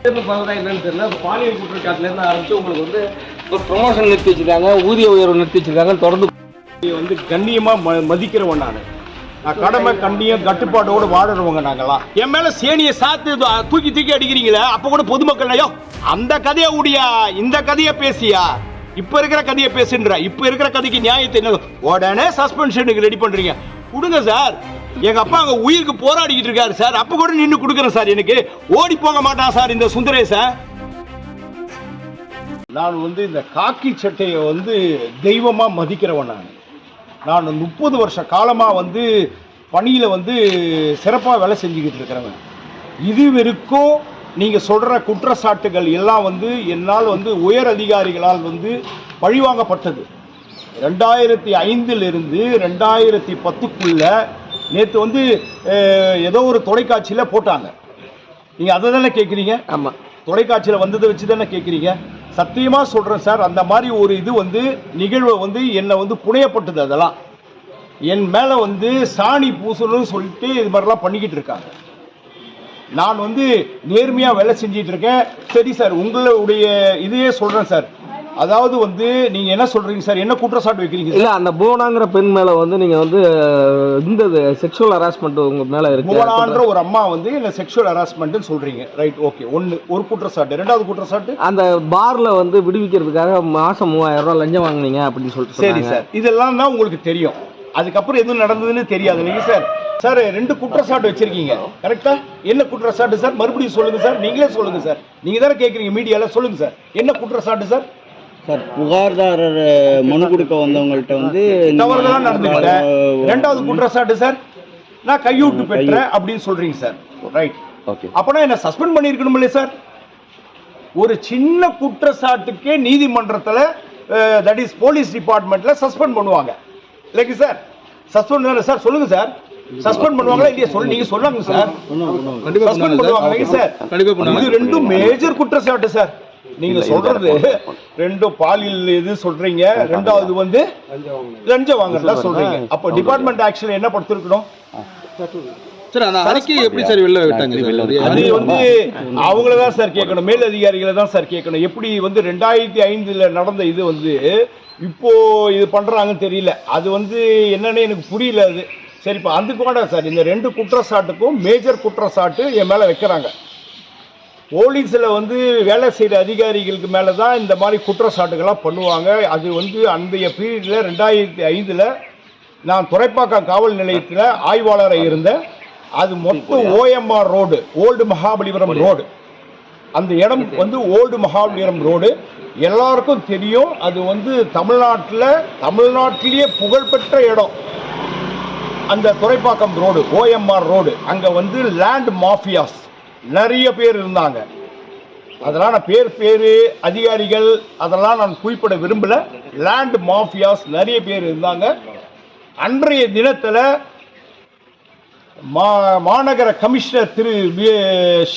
என்னன்னு தெரியல. பாலியல் குற்றச்சாட்டுலேருந்து ஆரம்பிச்சு உங்களுக்கு வந்து ஒரு ப்ரொமோஷன் நிறுத்தி வச்சிருக்காங்க, ஊதிய உயர்வு நிறுத்தி வச்சிருக்காங்க. தொடர்ந்து வந்து கண்ணியமாக மதிக்கிறவன் நான் கடமை கண்ணியம் கட்டுப்பாட்டோடு வாடுறவங்க நாங்களாம். என் மேல சேனியை சாத்து தூக்கி தூக்கி அடிக்கிறீங்களே, அப்ப கூட பொதுமக்கள் ஐயோ அந்த கதையை உடியா, இந்த கதையை பேசியா, இப்ப இருக்கிற கதையை பேசுன்ற, இப்ப இருக்கிற கதைக்கு நியாயத்தை என்ன உடனே சஸ்பென்ஷனுக்கு ரெடி பண்றீங்க. கொடுங்க சார், எங்க அப்பா அங்க உயிருக்கு போராடிக்கிட்டு இருக்காரு சார், அப்ப கூட நின்று கொடுக்குறேன் சார். எனக்கு ஓடி போக மாட்டான் சார் இந்த சுந்தரேச. நான் வந்து இந்த காக்கி சட்டையை வந்து தெய்வமா மதிக்கிறவன். நான் 30 வருஷ காலமா வந்து பணியில வந்து சிறப்பா வேலை செஞ்சுக்கிட்டு இருக்கிறவன். இது வரைக்கும் நீங்க சொல்ற குற்றச்சாட்டுகள் எல்லாம் வந்து என்னால் வந்து உயர் அதிகாரிகளால் வந்து பழிவாங்கப்பட்டது. 2005 2010 நேற்று வந்து ஏதோ ஒரு தொலைக்காட்சியில் போட்டாங்க. நீங்கள் அதை தானே கேட்குறீங்க? ஆமாம், தொலைக்காட்சியில் வந்ததை வச்சு தானே கேட்குறீங்க. சத்தியமாக சொல்கிறேன் சார், அந்த மாதிரி ஒரு இது வந்து நிகழ்வை வந்து என்னை வந்து புனையப்பட்டது. அதெல்லாம் என் மேலே வந்து சாணி பூசணும்னு சொல்லிட்டு இது மாதிரிலாம் பண்ணிக்கிட்டு இருக்காங்க. நான் வந்து நேர்மையாக வேலை செஞ்சிட்டு இருக்கேன். சரி சார், உங்களுடைய இதையே சொல்கிறேன் சார். அதாவது வந்து நீங்க என்ன சொல்றீங்க சார், என்ன குற்றச்சாட்டு வைக்கிறீங்க? இல்ல, அந்த புவனாங்கிற பெண் மேல வந்து நீங்க வந்து இந்த செக்ஷுவல் ஹராஸ்மெண்ட் உங்க மேல இருக்கு. புவனான்ற ஒரு அம்மா வந்து என்ன செக்ஷுவல் ஹராஸ்மெண்ட்னு சொல்றீங்க, ரைட்? ஓகே, ஒரு குற்றச்சாட்டு. ரெண்டாவது குற்றச்சாட்டு, அந்த பார்ல வந்து விடுவிக்கிறதுக்காக மாசம் 3000 ரூபாய் லஞ்சம் வாங்குனீங்க அப்படின்னு சொல்லிட்டு. சரி சார், இதெல்லாம் தான் உங்களுக்கு தெரியும். அதுக்கப்புறம் எதுவும் நடந்ததுன்னு தெரியாது நீங்க சார். சார் 2 குற்றச்சாட்டு வச்சிருக்கீங்க, கரெக்டா? என்ன குற்றச்சாட்டு சார்? மறுபடியும் சொல்லுங்க சார், நீங்களே சொல்லுங்க சார். நீங்க தானே கேட்குறீங்க மீடியால, சொல்லுங்க சார் என்ன குற்றச்சாட்டு சார்? சார், புகார்தாரர் மனு கொடுக்க வந்தவங்கள்ட்ட வந்து தவறுதலா நடந்துக்கிட்டேன். ரெண்டாவது குற்றச்சாட்டு சார், நான் கையூட்டு பெற்றேன் அப்படின்னு சொல்றீங்க சார், ரைட்? ஓகே, அப்பனா என்ன சஸ்பெண்ட் பண்ணிருக்கணும் இல்லையா சார்? ஒரு சின்ன குற்றச்சாட்டுக்கே நீதிமன்றத்தில் தட் இஸ் போலீஸ் டிபார்ட்மெண்ட்ல சஸ்பெண்ட் பண்ணுவாங்க இல்லைங்க சார்? சஸ்பெண்ட் தானே சார்? சொல்லுங்க சார், சஸ்பெண்ட் பண்ணுவாங்களா இல்லையா? சொல்லு, நீங்க சொன்னாங்க சார். சஸ்பெண்ட் பண்ணுவாங்க இல்லைங்க சார்? இது 2 மேஜர் குற்றச்சாட்டு சார். நீங்க சொல்றது 2 பாலியல் இது சொல்றீங்க, ரெண்டாவது வந்து லஞ்சம் வாங்குறதா சொல்றீங்க. அப்ப டிபார்ட்மெண்ட் ஆக்ஷன் என்ன படுத்திருக்கணும் சார்? அந்த அறிக்கை எப்படி சார் வெளில விட்டாங்க? அது வந்து அவங்கள தான் சார் கேட்கணும், மேல் அதிகாரிகளை தான் சார் கேட்கணும். எப்படி வந்து 2005 நடந்த இது வந்து இப்போ இது பண்றாங்கன்னு தெரியல. அது வந்து என்னன்னு எனக்கு புரியல. அது சரிப்பா, அதுக்கு கூட சார் இந்த 2 குற்றச்சாட்டுக்கும் மேஜர் குற்றச்சாட்டு என் மேல வைக்கிறாங்க. போலீஸில் வந்து வேலை செய்கிற அதிகாரிகளுக்கு மேலே தான் இந்த மாதிரி குற்றச்சாட்டுகள்லாம் பண்ணுவாங்க. அது வந்து அன்றைய பீரியடில் 2005 நான் துறைப்பாக்கம் காவல் நிலையத்தில் ஆய்வாளராக இருந்தேன். அது மொத்தம் OMR road, old Mahabalipuram road. அந்த இடம் வந்து ஓல்டு மகாபலிபுரம் ரோடு எல்லாருக்கும் தெரியும். அது வந்து தமிழ்நாட்டிலேயே புகழ்பெற்ற இடம். அந்த துறைப்பாக்கம் ரோடு, OMR ரோடு, அங்கே வந்து லேண்ட் மாஃபியாஸ் நிறைய பேர் இருந்தாங்க. அதெல்லாம் நான் பேரு அதிகாரிகள் அதெல்லாம் நான் குறிப்பிட விரும்பல. லேண்ட் மாஃபியாஸ் நிறைய பேர் இருந்தாங்க. அன்றைய தினத்தில் மாநகர கமிஷனர் திரு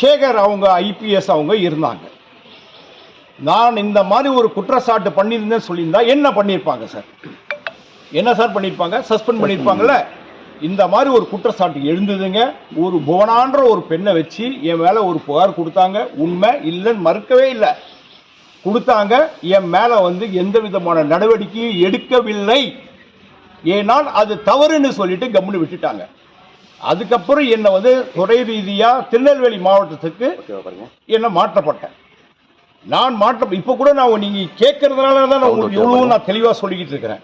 சேகர் அவங்க IPS அவங்க இருந்தாங்க. நான் இந்த மாதிரி ஒரு குற்றச்சாட்டு பண்ணியிருந்தேன்னு சொல்லியிருந்தா என்ன பண்ணியிருப்பாங்க சார்? என்ன சார் பண்ணியிருப்பாங்க? சஸ்பெண்ட் பண்ணியிருப்பாங்கல்ல. இந்த மாதிரி ஒரு குற்றச்சாட்டு எழுந்ததுங்க. ஒரு புவனான்ற ஒரு பெண்ணை வச்சு என் மேலே ஒரு புகார் கொடுத்தாங்க. உண்மை இல்லைன்னு மறுக்கவே இல்லை, கொடுத்தாங்க. என் மேலே வந்து எந்த விதமான நடவடிக்கையும் எடுக்கவில்லை. ஏனால் அது தவறுன்னு சொல்லிட்டு கம்முன்னு விட்டுட்டாங்க. அதுக்கப்புறம் என்னை வந்து துறை ரீதியாக திருநெல்வேலி மாவட்டத்துக்கு என்ன மாற்றப்பட்டேன். நான் இப்போ கூட நான் நீங்கள் கேட்கறதுனால தான் நான் உங்களுக்கு எவ்வளோ நான் தெளிவாக சொல்லிக்கிட்டு இருக்கிறேன்.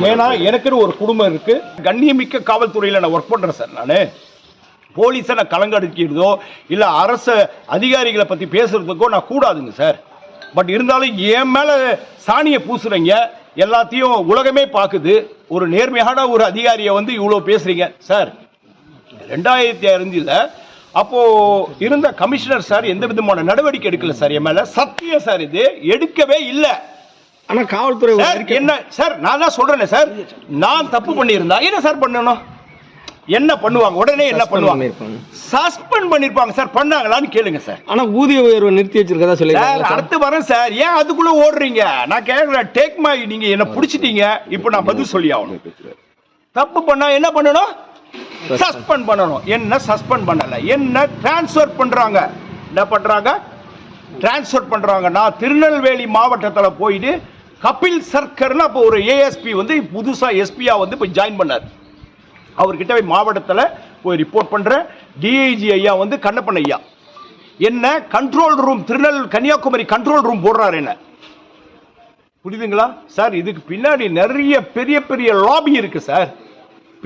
ஏன்னா எனக்கு ஒரு குடும்பம் இருக்கு. கண்ணியமிக்க காவல்துறையில் நான் ஒர்க் பண்றேன் சார். நான் போலீஸை நான் கலங்கடிக்கிறதோ இல்ல அரசு அதிகாரிகளை பத்தி பேசுறதுக்கோ நான் கூடாதுங்க சார். பட் இருந்தாலும் என் மேல சாணியை பூசுறீங்க, எல்லாத்தையும் உலகமே பார்க்குது. ஒரு நேர்மையான ஒரு அதிகாரியை வந்து இவ்வளவு பேசுறீங்க சார். 2005 அப்போ இருந்த கமிஷனர் சார் எந்த விதமான நடவடிக்கை எடுக்கல சார் என் மேல. சத்தியம் சார், இது எடுக்கவே இல்லை. ஆனா காவல்துறை என்ன சார், நான் தான் சொல்றேன் சார், நான் தப்பு பண்ணியிருந்தா என்ன சார் பண்ணணும்? என்ன பண்ணுவாங்க? உடனே என்ன பண்ணுவாங்க? சஸ்பெண்ட் பண்ணிருப்பாங்க சார். பண்ணாங்களான்னு கேளுங்க சார். ஆனா ஊதிய உயர்வு நிறுத்தி வச்சிருக்கதா சொல்லி சார். அடுத்து வரேன் சார், ஏன் அதுக்குள்ள ஓடுறீங்க? நான் கேட்கிறேன், டேக் மை, நீங்க என்ன பிடிச்சிட்டீங்க, இப்போ நான் பதில் சொல்லி ஆகணும். தப்பு பண்ணா என்ன பண்ணணும்? சஸ்பெண்ட் பண்ணணும். என்ன சஸ்பெண்ட் பண்ணல, என்ன டிரான்ஸ்ஃபர் பண்றாங்க. என்ன பண்றாங்க, டிரான்ஸ்ஃபர் பண்றாங்க. நான் திருநெல்வேலி மாவட்டத்தில் போயிட்டு கபில் சர்க்கர்னு அப்போ ஒரு ஏஎஸ்பி வந்து புதுசா எஸ்பியா வந்து போய் ஜாயின் பண்ணார். அவர்கிட்ட போய் மாவட்டத்தில் போய் ரிப்போர்ட் பண்றேன். டிஐஜி ஐயா வந்து கண்ணப்பன் ஐயா என்ன control room Kanyakumari control room போடுறாரு. என்ன புரியுதுங்களா சார்? இதுக்கு பின்னாடி நிறைய பெரிய பெரிய லாபி இருக்கு சார்.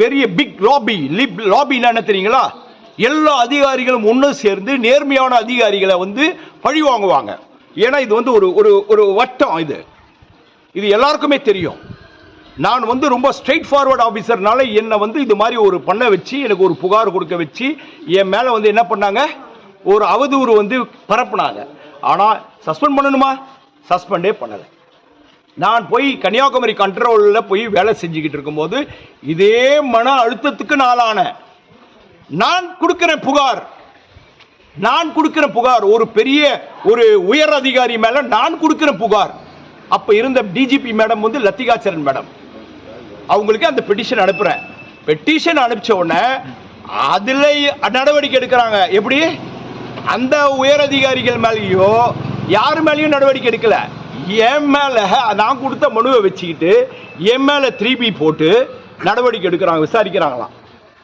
பெரிய பிக் லாபி என்ன தெரியுங்களா? எல்லா அதிகாரிகளும் ஒன்று சேர்ந்து நேர்மையான அதிகாரிகளை வந்து பழி வாங்குவாங்க. ஏன்னா இது வந்து ஒரு வட்டம். இது எல்லாருக்குமே தெரியும். நான் வந்து ரொம்ப ஸ்ட்ரெயிட் ஃபார்வர்ட் ஆஃபீஸர்னால என்னை வந்து இது மாதிரி ஒரு பண்ண வச்சு எனக்கு ஒரு புகார் கொடுக்க வச்சு என் மேலே வந்து என்ன பண்ணாங்க, ஒரு அவதூறு வந்து பரப்புனாங்க. ஆனால் சஸ்பெண்ட் பண்ணணுமா? சஸ்பெண்டே பண்ணலை. நான் போய் கன்னியாகுமரி கண்ட்ரோலில் போய் வேலை செஞ்சுக்கிட்டு இருக்கும்போது இதே மன அழுத்தத்துக்கு நாளான நான் கொடுக்கிற புகார் ஒரு பெரிய ஒரு உயர் அதிகாரி மேல நான் கொடுக்கிற புகார். அப்ப இருந்த டிஜிபி மேடம் வந்து லத்திகாச்சரன் மேடம், அவங்களுக்கு அந்த பெட்டிஷன் அனுப்புறேன். பெட்டிஷன் அனுப்பிச்ச உடனே அதுல நடவடிக்கை எடுக்கிறாங்க. எப்படி? அந்த உயர் அதிகாரிகள் மேலேயோ யாரு மேலேயும் நடவடிக்கை எடுக்கல. என் மேல நான் கொடுத்த மனுவை வச்சுக்கிட்டு என் மேல 3B போட்டு நடவடிக்கை எடுக்கிறாங்க, விசாரிக்கிறாங்களாம்.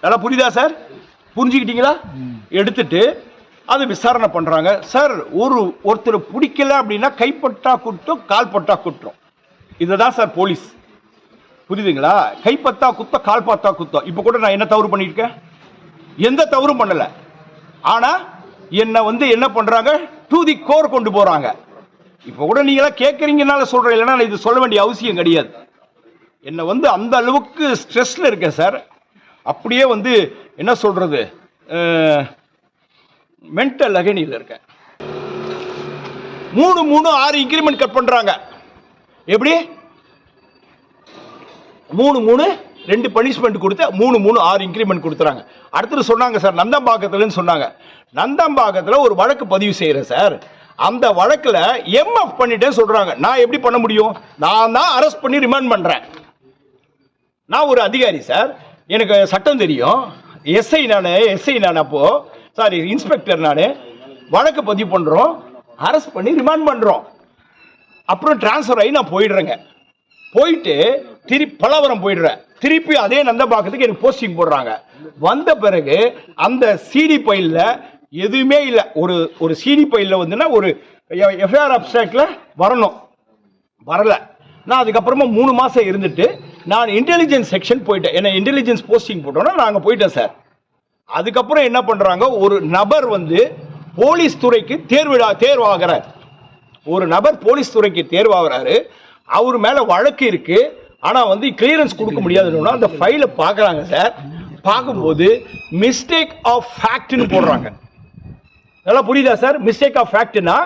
நல்லா புரியுதா சார்? புரிஞ்சுக்கிட்டீங்களா? எடுத்துட்டு அது விசாரணை பண்றாங்க. சார் ஒருத்தர் பிடிக்கல அப்படின்னா கைப்பட்டா குற்றம், கால்பட்டா குற்றம். இதுதான் சார் போலீஸ். புரியுதுங்களா? கைப்பத்தா குத்தம், கால்பத்தா குத்தம். இப்ப கூட நான் என்ன தவறு பண்ணிருக்கேன்? எந்த தவறும் பண்ணல. ஆனா என்ன வந்து என்ன பண்றாங்க, டு தி கோர் கொண்டு போறாங்க. இப்ப கூட நீங்களா கேட்கறீங்கனால சொல்றேன், இல்லைன்னா இது சொல்ல வேண்டிய அவசியம் கிடையாது. என்ன வந்து அந்த அளவுக்கு ஸ்ட்ரெஸ்ல இருக்கேன் சார். அப்படியே வந்து என்ன சொல்றது, மென்டல் அகனியில் இருக்கேன். 3-6 இன்கிரிமெண்ட் கட் பண்றாங்க. எப்படி? 3-2 பனிஷ்மெண்ட் கொடுத்து 3-6 இன்கிரிமெண்ட் கொடுத்துறாங்க. அடுத்து சொன்னாங்க சார் நந்தம்பாக்கத்துலன்னு சொன்னாங்க. நந்தம்பாக்கத்தில் ஒரு வழக்கு பதிவு செய்யறேன் சார். அந்த வழக்கில் எம்எஃப் பண்ணிட்டே சொல்றாங்க. நான் எப்படி பண்ண முடியும்? நான் தான் அரெஸ்ட் பண்ணி ரிமாண்ட் பண்றேன். நான் ஒரு அதிகாரி சார், எனக்கு சட்டம் தெரியும். எஸ்ஐ நான் அப்போ சாரி இன்ஸ்பெக்டர். நான் வழக்கு பதிவு பண்றோம், அரெஸ்ட் பண்ணி ரிமாண்ட் பண்றோம். அப்புறம் டிரான்ஸ்ஃபர் ஆகி நான் போயிடுறேங்க. போயிட்டு பலவரம் போயிடுறேன். திருப்பி அதே நந்தம்பாக்கத்துக்கு எனக்கு போஸ்டிங் போடுறாங்க. வந்த பிறகு அந்த சிடி பைல்ல எதுவுமே இல்லை. ஒரு சிடி பைல்ல வந்துன்னா ஒரு எஃப்ஐஆர் அப்ஸ்ட்ராக்ட்ல வரல. நான் அதுக்கப்புறமா 3 மாசம் இருந்துட்டு நான் இன்டெலிஜென்ஸ் செக்ஷன் போயிட்டேன். என்ன இன்டெலிஜென்ஸ் போஸ்டிங் போட்டோன்னா நாங்கள் போயிட்டேன் சார். அதுக்கப்புறம் என்ன பண்றாங்க, ஒரு நபர் வந்து போலீஸ் துறைக்கு தேர்வாகிறார். ஒரு நபர் போலீஸ் துறைக்கு தேர்வாகிறாரு. அவர் மேல வழக்கு இருக்கு. ஆனா வந்து கிளியரன்ஸ் கொடுக்க முடியாதுன்னு அந்த ஃபைல பாக்குறாங்க சார். பார்க்கும்போது மிஸ்டேக் ஆஃப் ஃபேக்ட்னு போடுறாங்க. நல்லா புரியுதா சார்? மிஸ்டேக் ஆஃப் ஃபேக்ட்னா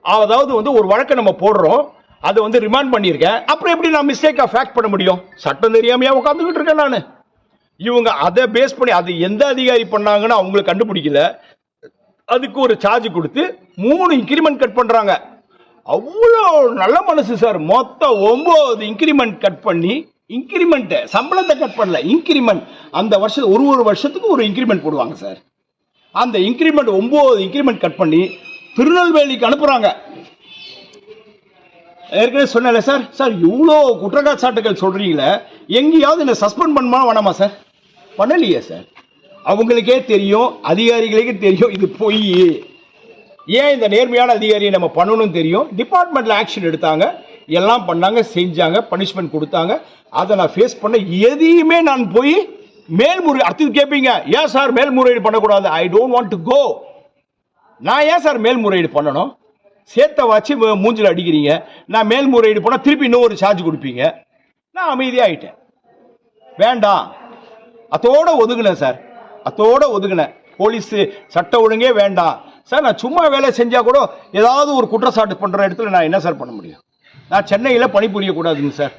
அதாவது வந்து ஒரு வழக்கை நம்ம போடுறோம், அதை வந்து ரிமாண்ட் பண்ணியிருக்கேன். அப்புறம் எப்படி நான் மிஸ்டேக் ஆஃப் ஃபேக்ட் பண்ண முடியும்? சட்டம் தெரியாமையா உட்காந்துக்கிட்டு இருக்கேன் நான். இவங்க அதை பேஸ் பண்ணி அது எந்த அதிகாரி பண்ணாங்கன்னு அவங்களுக்கு கண்டுபிடிக்கல. அதுக்கு ஒரு சார்ஜ் கொடுத்து 3 இன்கிரிமெண்ட் கட் பண்றாங்க. அவ்வளோ நல்ல மனசு சார். மொத்தம் 9 இன்கிரிமெண்ட் கட் பண்ணி, இன்கிரிமெண்ட் சம்பளத்தை கட் பண்ணல, இன்கிரிமெண்ட் அந்த வருஷம் ஒரு வருஷத்துக்கு ஒரு இன்கிரிமெண்ட் போடுவாங்க சார். அந்த இன்கிரிமெண்ட் 9 இன்கிரிமெண்ட் கட் பண்ணி திருநெல்வேலிக்கு அனுப்புறாங்க. ஏற்கனவே சொன்னல சார், இவ்வளோ குற்றச்சாட்டுகள் சொல்றீங்களே, எங்கேயாவது என்ன சஸ்பெண்ட் பண்ணுமா வேணாமா சார்? பண்ணலையே சார். அவங்களுக்கே தெரியும், அதிகாரிகளுக்கே தெரியும் இது பொய். ஏன் இந்த நேர்மையான அதிகாரியை நம்ம பண்ணணும்னு தெரியும். டிபார்ட்மெண்ட்ல ஆக்ஷன் எடுத்தாங்க, எல்லாம் பண்ணாங்க, செஞ்சாங்க, பனிஷ்மெண்ட் கொடுத்தாங்க. அதை நான் ஃபேஸ் பண்ண எதையுமே நான் போய் மேல்முறை அடுத்து கேட்பீங்க, ஏன் சார் மேல்முறையீடு பண்ணக்கூடாது? I don't want to go. நான் ஏன் சார் மேல்முறையீடு பண்ணணும்? சேத்த வச்சு மூஞ்சில் அடிக்கிறீங்க. நான் மேல்முறையீடு போனால் திருப்பி இன்னொரு சார்ஜ் கொடுப்பீங்க. நான் அமைதியாகிட்டேன். வேண்டாம், அதோட ஒதுங்கினேன் சார். போலீஸ் சட்ட ஒழுங்கே வேண்டாம் சார். நான் சும்மா வேலை செஞ்சா கூட ஏதாவது ஒரு குற்றச்சாட்டு பண்ற இடத்துல நான் என்ன சார் பண்ண முடியும்? நான் சென்னையில் பணிபுரியக்கூடாதுங்க சார்.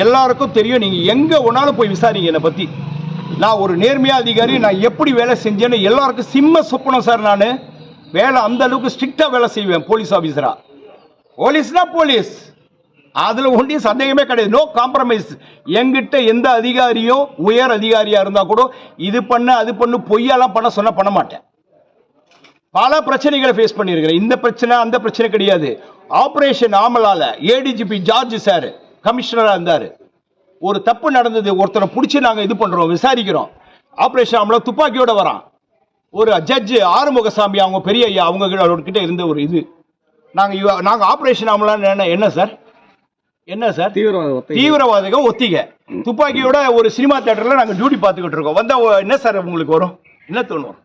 எல்லாருக்கும் தெரியும், நீங்க எங்க ஒன்னாலும் போய் விசாரிங்க என்னை பத்தி. நான் ஒரு நேர்மையா அதிகாரி, நான் எப்படி வேலை செஞ்சேன்னு எல்லாருக்கும் சிம்ம சொப்பனம் சார். நான் வேலை அந்த அளவுக்கு ஸ்ட்ரிக்டா வேலை செய்வேன் போலீஸ் ஆபீசரா. போலீஸ்னா போலீஸ், அதுல ஒன்றையும் சந்தேகமே கிடையாது. No compromise. என்கிட்ட எந்த அதிகாரியும் உயர் அதிகாரியா இருந்தா கூட இது பண்ண அது பண்ணு பொய்யெல்லாம் பண்ண சொன்னா பண்ண மாட்டேன். பல பிரச்சனைகளை ஃபேஸ் பண்ணியிருக்கிறேன். இந்த பிரச்சனை அந்த பிரச்சனை கிடையாது. ஆபரேஷன் ஆமலால ஏடிஜிபி ஜார்ஜ் சார் கமிஷனரா இருந்தாரு. ஒரு தப்பு நடந்தது, ஒருத்தரை பிடிச்சி நாங்க இது பண்றோம், விசாரிக்கிறோம். ஆபரேஷன் ஆமலா துப்பாக்கியோட வரான். ஒரு ஜட்ஜ் ஆறுமுகசாமி அவங்க பெரிய ஐயா அவங்க கிட்ட இருந்த ஒரு இது நாங்க ஆபரேஷன் ஆமலா என்ன சார், என்ன சார், தீவிரவாதிகள் ஒத்திகை துப்பாக்கியோட ஒரு சினிமா தியேட்டர்ல நாங்க டியூட்டி பார்த்துக்கிட்டு இருக்கோம். வந்தா என்ன சார் உங்களுக்கு வரும், என்ன தோணும்,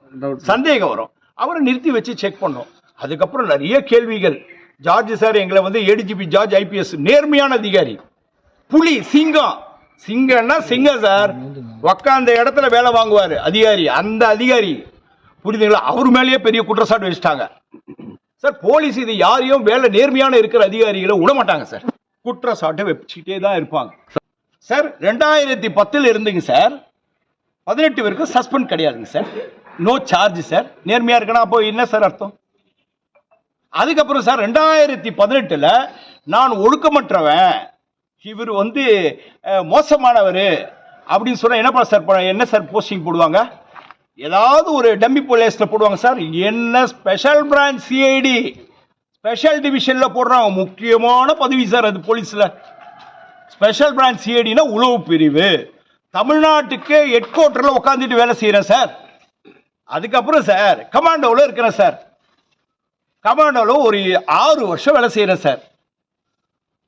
சந்தேகம் வரும். அவரை நிறுத்தி வச்சு செக் பண்ணோம். அதுக்கப்புறம் நிறைய கேள்விகள். ஜார்ஜ் சார் எங்களை வந்து ஏடிஜிபி ஜார்ஜ் ஐபிஎஸ் நேர்மையான அதிகாரி, புலி சிங்கம், சிங்கம்னா சிங்கம் சார், உக்காந்த இடத்துல வேலை வாங்குவாரு அதிகாரி, அந்த அதிகாரி புரியுதுங்களா. அவர் மேலேயே பெரிய குற்றச்சாட்டு வச்சுட்டாங்க சார். போலீஸ் இது யாரையும் வேலை நேர்மையான இருக்கிற அதிகாரிகளை விடமாட்டாங்க சார், குற்றச்சாட்டை வச்சுக்கிட்டே தான் இருப்பாங்க சார். 2010 இருந்துங்க சார் 18 வரைக்கும் சஸ்பெண்ட் கிடையாதுங்க சார், நோ சார்ஜ் சார். நேர்மையா இருக்கணும், அப்போ என்ன சார் அர்த்தம்? அதுக்கப்புறம் சார் 2018 நான் ஒழுக்கமற்றவன், இவர் வந்து மோசமானவர் அப்படின்னு சொன்னா என்ன சார் போஸ்டிங் போடுவாங்க? ஏதாவது ஒரு டம்மி போலீஸ்ல போடுவாங்க சார். என்ன ஸ்பெஷல் பிரான்ச் சிஐடி ஸ்பெஷல் டிவிஷன்ல போடுறாங்க, முக்கியமான பதவி சார் அது போலீஸ்ல. ஸ்பெஷல் பிரான்ச் சிஐடினா உளவு பிரிவு, தமிழ்நாட்டுக்கு ஹெட் குவார்டர்ல உட்காந்துட்டு வேலை செய்யறேன் சார். அதுக்கப்புறம் சார் கமாண்டோவில் இருக்கிறேன் சார். கமாண்டோவில் ஒரு 6 வருஷம் வேலை செய்யறேன் சார்.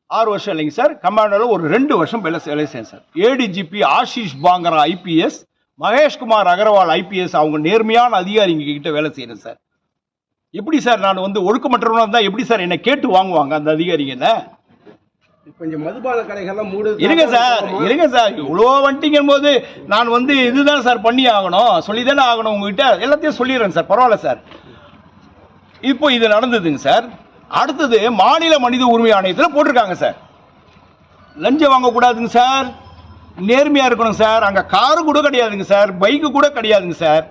6 வருஷம் இல்லைங்க சார், கமாண்டோவில் ஒரு 2 வருஷம் வேலை செய்யறேன் sir. ADGP Ashish Pangara IPS, Maheshkumar Agarwal IPS அவங்க நேர்மையான அதிகாரிங்க கிட்ட வேலை செய்யறேன் சார். எப்படி சார் நான் வந்து ஒழுக்கமற்றவனா தான் எப்படி சார் என்னை கேட்டு வாங்குவாங்க அந்த அதிகாரிங்க? கொஞ்சம் மதுபான கடைகள்லாம் மூடு. இருங்க சார் இவ்வளோ வண்டிங்கும் போது நான் வந்து இதுதான் சார் பண்ணி ஆகணும், சொல்லிதானே ஆகணும். உங்ககிட்ட எல்லாத்தையும் சொல்லிடுறேன் சார், பரவாயில்ல சார். இப்போ இது நடந்ததுங்க சார். அடுத்தது மாநில மனித உரிமை ஆணையத்தில் போட்டிருக்காங்க சார், லஞ்சம் வாங்கக்கூடாதுங்க சார், நேர்மையா இருக்கணும் சார். அங்க காரு கூட கிடையாதுங்க சார், பைக்கு கூட கிடையாதுங்க சார்.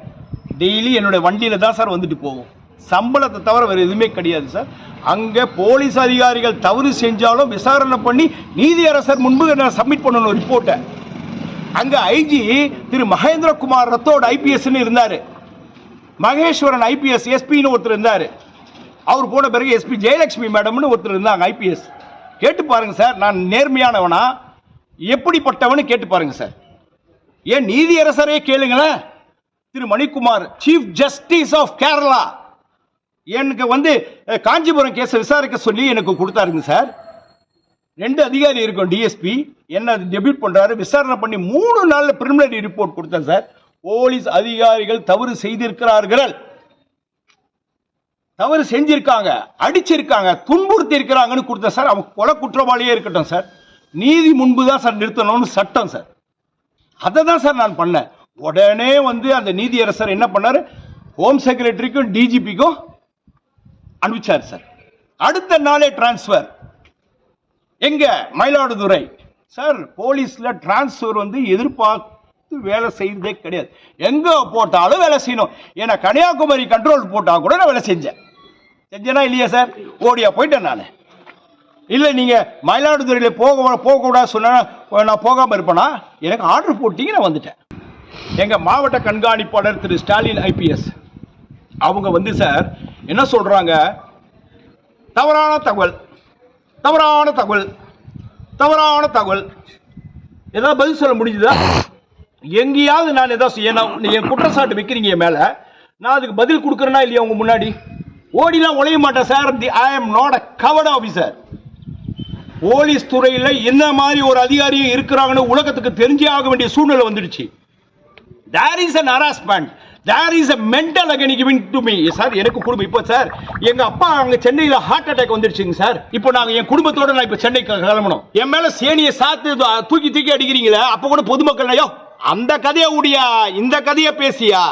டெய்லி என்னோட வண்டியில தான் சார் வந்துட்டு போவோம், சம்பளத்தை தவிர வேறு எதுவுமே கிடையாது சார். அங்கே போலீஸ் அதிகாரிகள் தவறு செஞ்சாலும் விசாரணை பண்ணி நீதியரசர் முன்பு சப்மிட் பண்ணணும் ரிப்போர்ட்டை. அங்கே ஐஜி திரு மகேந்திரகுமார் ரத்தோட் ஐபிஎஸ்ன்னு இருந்தார், மகேஸ்வரன் ஐபிஎஸ் எஸ்பின்னு ஒருத்தர் இருந்தார். அவர் போன பிறகு எஸ்பி ஜெயலட்சுமி மேடம்னு ஒருத்தர் இருந்தாங்க ஐபிஎஸ். கேட்டு பாருங்க சார், நான் நேர்மையானவனா எப்படிப்பட்டவனு கேட்டு பாருங்க சார். ஏன் நீதியரசரே கேளுங்களேன். Thiru Manikumar chief justice of Kerala எனக்கு வந்து காஞ்சிபுரம் கேஸை விசாரிக்க சொல்லி எனக்கு கொடுத்தாருங்க சார். 2 அதிகாரி இருக்கும் டிஎஸ்பி, என்ன டெபியூட் பண்றாரு, விசாரணை பண்ணி 3 நாள்ல பிரிலிமினரி ரிப்போர்ட் கொடுத்தேன் சார். போலீஸ் அதிகாரிகள் தவறு செய்திருக்கிறார்கள், தவறு செஞ்சிருக்காங்க, அடிச்சிருக்காங்க, துன்புறுத்தி இருக்கிறாங்கன்னு கொடுத்தேன் சார். அவங்க கொலை குற்றவாளியே இருக்கட்டும் சார், நீதி முன்பு தான் சார் நிறுத்தணும்னு சட்டம் சார். அதை தான் சார் நான் பண்ணேன். உடனே வந்து அந்த நீதியரசர் என்ன பண்ணாரு, ஹோம் செக்ரட்டரிக்கும் டிஜிபிக்கும் அனுப்பிச்சார் சார். அடுத்த நாளே டிரான்ஸ்பர். எங்க மயிலாடுதுறை சார். போலீஸ்ல டிரான்ஸ்பர் வந்து எதிர்பார்த்து வேலை செய்ததே கிடையாது. எங்க போட்டாலும் வேலை செய்யணும். ஏன்னா கன்னியாகுமரி கண்ட்ரோல் போட்டா கூட நான் வேலை செஞ்சேனா இல்லையா சார்? ஓடியா போயிட்டேன் நான். இல்லை நீங்க மயிலாடுதுறையில போகக்கூடாது சொன்னா நான் போகாம இருப்பேனா? எனக்கு ஆர்டர் போட்டீங்க, நான் வந்துட்டேன். எங்க மாவட்ட கண்காணிப்பாளர் திரு ஸ்டாலின் ஐபிஎஸ் அவங்க வந்து சார் என்ன சொல்றாங்க, தவறான தகவல் ஏதாவது பதில் சொல்ல முடிஞ்சுதா? எங்கேயாவது நான் ஏதாவது என் குற்றச்சாட்டு வைக்கிறீங்க என் மேல, நான் அதுக்கு பதில் கொடுக்கறேனா இல்லையா? உங்க முன்னாடி ஓடிலாம் உழைய மாட்டேன் sir. I am not a covert officer. Police துறையில் என்ன மாதிரி ஒரு அதிகாரியும் இருக்கிறாங்கன்னு உலகத்துக்கு தெரிஞ்சே ஆக வேண்டிய சூழ்நிலை வந்துடுச்சு. There is an harassment. There is a mental agony given to me. Sir எனக்கு குடும்பம் இப்போ சார் எங்க அப்பா அங்க சென்னையில ஹார்ட் அட்டாக் வந்துருச்சுங்க சார். இப்போ நாங்க என் குடும்பத்தோட நான் இப்போ சென்னைக்கு கிளம்பணும். என் மேல சேனியை சாத்து தூக்கி அடிக்கிறீங்களா? அப்ப கூட பொதுமக்கள் ஐயோ அந்த கதையை உடியா, இந்த கதையை பேசியா,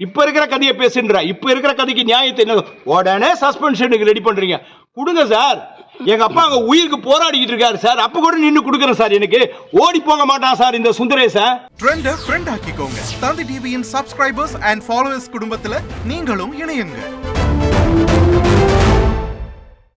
இப்ப இருக்கிற கதையை பேசுன்ற, இப்ப இருக்கிற கதைக்கு நியாயத்தை என்ன உடனே சஸ்பென்ஷனுக்கு ரெடி பண்றீங்க. கொடுங்க சார். எங்க அப்பா அங்க உயிருக்கு போராடிக்கிட்டு இருக்காரு சார். அப்ப கூட நின்னு கொடுக்கறேன் சார். எனக்கு ஓடி போக மாட்டான் சார் இந்த சுந்தரேச. ட்ரெண்ட் ஆக்கிக்கோங்க. தந்தி டிவியின் சப்ஸ்கிரைபர்ஸ் அண்ட் ஃபாலோவர்ஸ் குடும்பத்துல நீங்களும் இணையுங்க.